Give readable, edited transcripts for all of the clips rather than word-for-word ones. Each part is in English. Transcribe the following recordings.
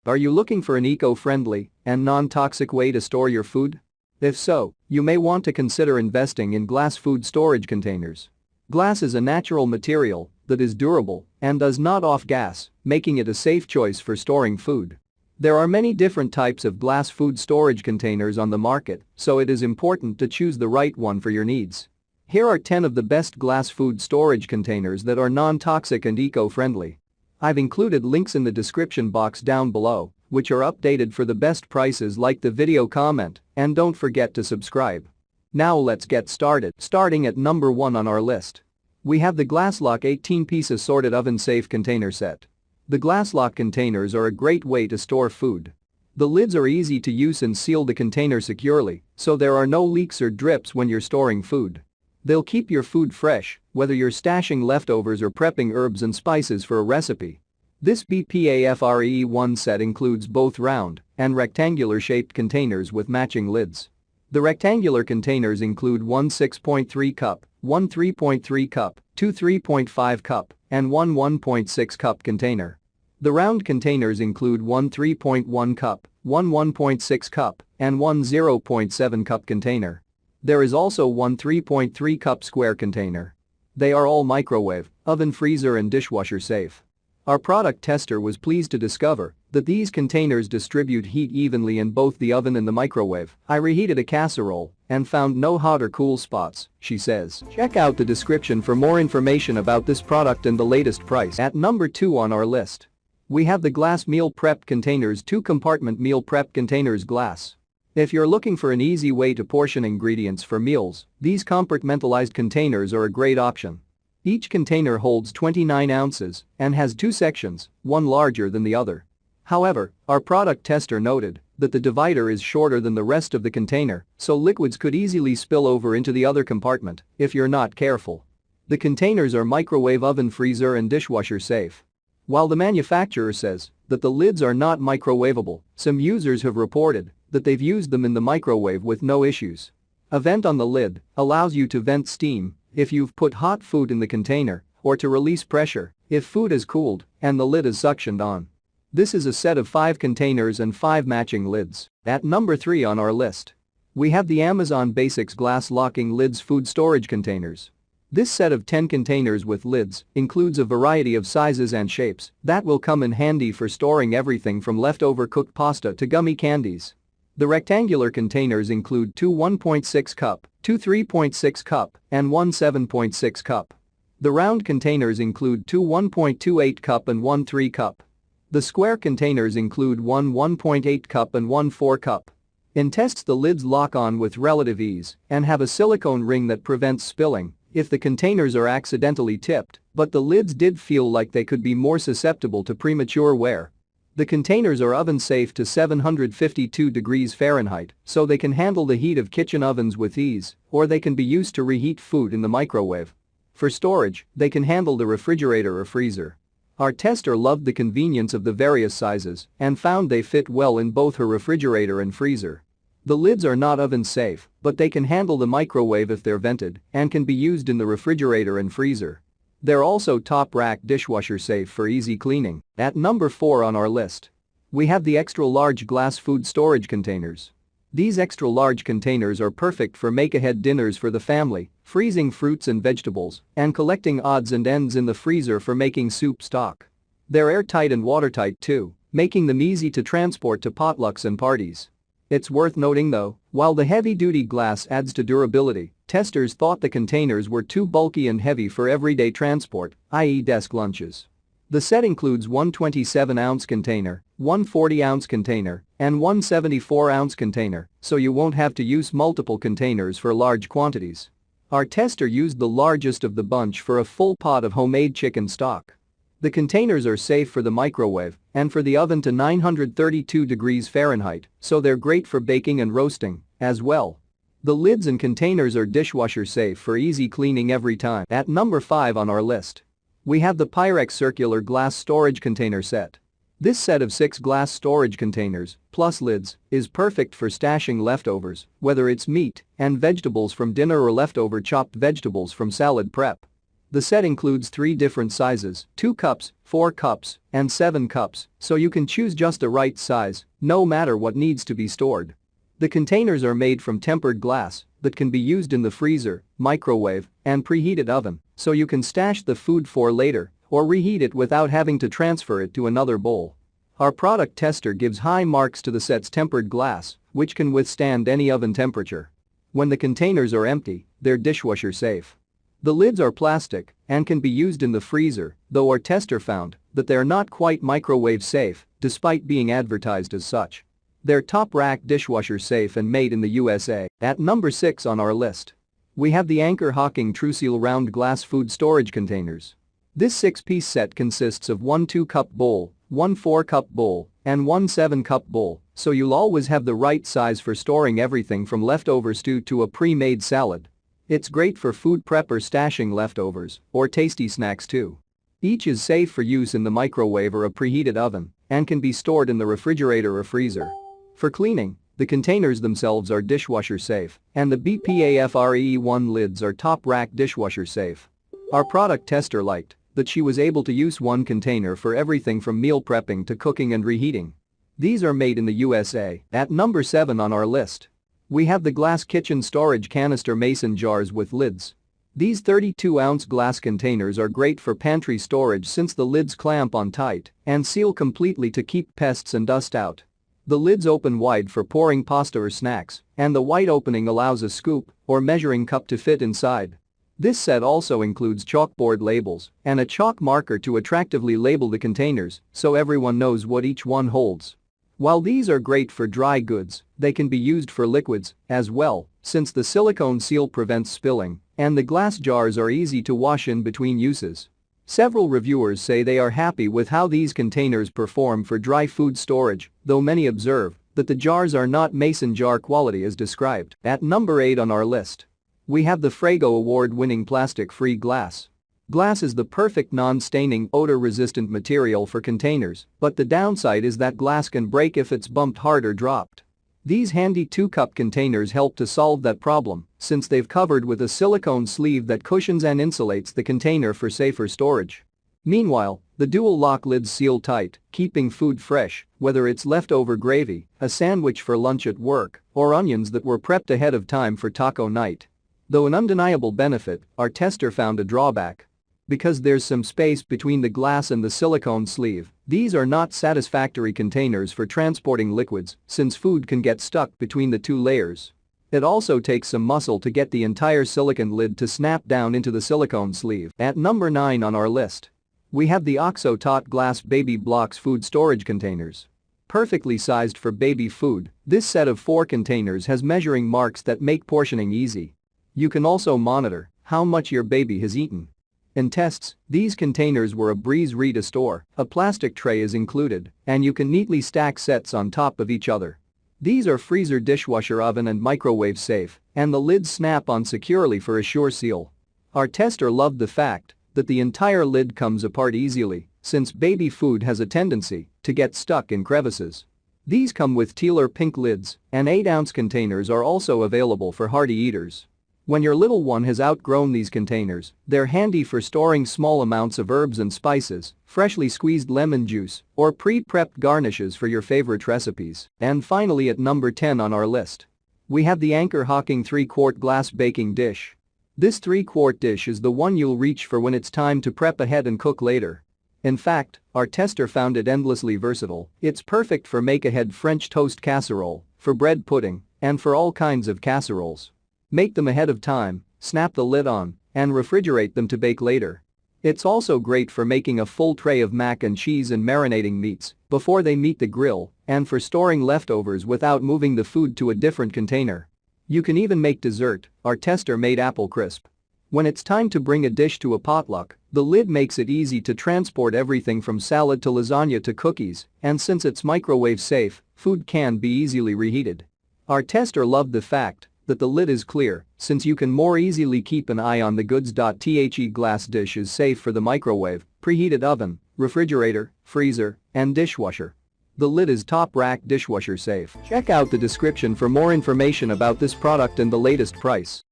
Are you looking for an eco-friendly and non-toxic way to store your food? If so, you may want to consider investing in glass food storage containers. Glass is a natural material that is durable and does not off-gas, making it a safe choice for storing food. There are many different types of glass food storage containers on the market, so it is important to choose the right one for your needs. Here are 10 of the best glass food storage containers that are non-toxic and eco-friendly. I've included links in the description box down below, which are updated for the best prices. Like the video, comment, and don't forget to subscribe. Now let's get started. Starting at number 1 on our list. We have the Glasslock 18-piece assorted oven-safe container set. The Glasslock containers are a great way to store food. The lids are easy to use and seal the container securely, so there are no leaks or drips when you're storing food. They'll keep your food fresh, whether you're stashing leftovers or prepping herbs and spices for a recipe. This BPAFRE1 set includes both round and rectangular-shaped containers with matching lids. The rectangular containers include one 6.3 cup, one 3.3 cup, two 3.5 cup, and one 1.6 cup container. The round containers include one 3.1 cup, one 1.6 cup, and one 0.7 cup container. There is also one 3.3 cup square container. They are all microwave, oven, freezer, and dishwasher safe. Our product tester was pleased to discover that these containers distribute heat evenly in both the oven and the microwave. I reheated a casserole and found no hot or cool spots, she says. Check out the description for more information about this product and the latest price. At number 2 on our list, we have the glass meal prep containers. 2-compartment meal prep containers, glass. If you're looking for an easy way to portion ingredients for meals, these compartmentalized containers are a great option. Each container holds 29 ounces and has 2 sections, one larger than the other. However, our product tester noted that the divider is shorter than the rest of the container, so liquids could easily spill over into the other compartment if you're not careful. The containers are microwave, oven, freezer, and dishwasher safe. While the manufacturer says that the lids are not microwavable, some users have reported that they've used them in the microwave with no issues. A vent on the lid allows you to vent steam if you've put hot food in the container, or to release pressure if food is cooled and the lid is suctioned on. This is a set of 5 containers and 5 matching lids. At number 3 on our list, we have the Amazon Basics Glass Locking Lids Food Storage Containers. This set of 10 containers with lids includes a variety of sizes and shapes that will come in handy for storing everything from leftover cooked pasta to gummy candies. The rectangular containers include 2 1.6 cup, 2 3.6 cup, and 1 7.6 cup. The round containers include 2 1.28 cup and 1 3 cup. The square containers include 1 1.8 cup and 1 4 cup. In tests, the lids lock on with relative ease and have a silicone ring that prevents spilling if the containers are accidentally tipped, but the lids did feel like they could be more susceptible to premature wear. The containers are oven safe to 752 degrees Fahrenheit, so they can handle the heat of kitchen ovens with ease, or they can be used to reheat food in the microwave. For storage, they can handle the refrigerator or freezer. Our tester loved the convenience of the various sizes and found they fit well in both her refrigerator and freezer. The lids are not oven safe, but they can handle the microwave if they're vented and can be used in the refrigerator and freezer. They're also top rack dishwasher safe for easy cleaning. At number 4 on our list, we have the extra large glass food storage containers. These extra large containers are perfect for make-ahead dinners for the family, freezing fruits and vegetables, and collecting odds and ends in the freezer for making soup stock. They're airtight and watertight too, making them easy to transport to potlucks and parties. It's worth noting though, while the heavy-duty glass adds to durability, testers thought the containers were too bulky and heavy for everyday transport, i.e. desk lunches. The set includes one 27-ounce container, one 40-ounce container, and one 74-ounce container, so you won't have to use multiple containers for large quantities. Our tester used the largest of the bunch for a full pot of homemade chicken stock. The containers are safe for the microwave and for the oven to 932 degrees Fahrenheit, so they're great for baking and roasting as well. The lids and containers are dishwasher safe for easy cleaning every time. At number 5 on our list, we have the Pyrex circular glass storage container set. This set of 6 glass storage containers, plus lids, is perfect for stashing leftovers, whether it's meat and vegetables from dinner or leftover chopped vegetables from salad prep. The set includes 3 different sizes, 2 cups, 4 cups, and 7 cups, so you can choose just the right size, no matter what needs to be stored. The containers are made from tempered glass that can be used in the freezer, microwave, and preheated oven, so you can stash the food for later or reheat it without having to transfer it to another bowl. Our product tester gives high marks to the set's tempered glass, which can withstand any oven temperature. When the containers are empty, they're dishwasher safe. The lids are plastic and can be used in the freezer, though our tester found that they're not quite microwave safe despite being advertised as such. They're top rack dishwasher safe and made in the USA. At number 6 on our list, we have the Anchor Hocking Trueseal round glass food storage containers. This 6-piece set consists of 1 2-cup bowl, 1 4-cup bowl, and 1 7-cup bowl, so you'll always have the right size for storing everything from leftover stew to a pre-made salad. It's great for food prep or stashing leftovers, or tasty snacks too. Each is safe for use in the microwave or a preheated oven and can be stored in the refrigerator or freezer. For cleaning, the containers themselves are dishwasher safe, and the BPAFREE1 lids are top rack dishwasher safe. Our product tester liked that she was able to use one container for everything from meal prepping to cooking and reheating. These are made in the USA. At number 7 on our list, we have the glass kitchen storage canister mason jars with lids. These 32-ounce glass containers are great for pantry storage since the lids clamp on tight and seal completely to keep pests and dust out. The lids open wide for pouring pasta or snacks, and the wide opening allows a scoop or measuring cup to fit inside. This set also includes chalkboard labels and a chalk marker to attractively label the containers so everyone knows what each one holds. While these are great for dry goods, they can be used for liquids as well, since the silicone seal prevents spilling and the glass jars are easy to wash in between uses. Several reviewers say they are happy with how these containers perform for dry food storage, though many observe that the jars are not mason jar quality as described. At number 8 on our list, we have the Frago award-winning plastic-free glass. Glass is the perfect non-staining, odor-resistant material for containers, but the downside is that glass can break if it's bumped hard or dropped. These handy 2-cup containers help to solve that problem since they've covered with a silicone sleeve that cushions and insulates the container for safer storage. Meanwhile, the dual-lock lids seal tight, keeping food fresh, whether it's leftover gravy, a sandwich for lunch at work, or onions that were prepped ahead of time for taco night. Though an undeniable benefit, our tester found a drawback. Because there's some space between the glass and the silicone sleeve, these are not satisfactory containers for transporting liquids since food can get stuck between the 2 layers. It also takes some muscle to get the entire silicone lid to snap down into the silicone sleeve. At number 9 on our list, we have the OXO Tot Glass Baby Blocks Food Storage Containers. Perfectly sized for baby food, this set of 4 containers has measuring marks that make portioning easy. You can also monitor how much your baby has eaten. In tests, these containers were a breeze to store, a plastic tray is included, and you can neatly stack sets on top of each other. These are freezer, dishwasher, oven and microwave safe, and the lids snap on securely for a sure seal. Our tester loved the fact that the entire lid comes apart easily since baby food has a tendency to get stuck in crevices. These come with teal or pink lids, and 8-ounce containers are also available for hearty eaters. When your little one has outgrown these containers, they're handy for storing small amounts of herbs and spices, freshly squeezed lemon juice, or pre-prepped garnishes for your favorite recipes. And finally, at number 10 on our list, we have the Anchor Hocking 3-quart glass baking dish. This 3-quart dish is the one you'll reach for when it's time to prep ahead and cook later. In fact, our tester found it endlessly versatile. It's perfect for make-ahead French toast casserole, for bread pudding, and for all kinds of casseroles. Make them ahead of time, snap the lid on, and refrigerate them to bake later. It's also great for making a full tray of mac and cheese and marinating meats before they meet the grill, and for storing leftovers without moving the food to a different container. You can even make dessert. Our tester made apple crisp. When it's time to bring a dish to a potluck, the lid makes it easy to transport everything from salad to lasagna to cookies, and since it's microwave safe, food can be easily reheated. Our tester loved the fact that the lid is clear since you can more easily keep an eye on the goods. The glass dish is safe for the microwave, preheated oven, refrigerator, freezer, and dishwasher. The lid is top rack dishwasher safe. Check out the description for more information about this product and the latest price.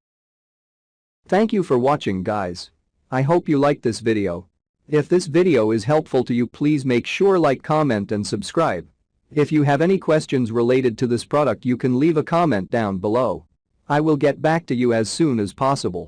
Thank you for watching, guys. I hope you liked this video. If this video is helpful to you, please make sure like, comment and subscribe. If you have any questions related to this product, you can leave a comment down below. I will get back to you as soon as possible.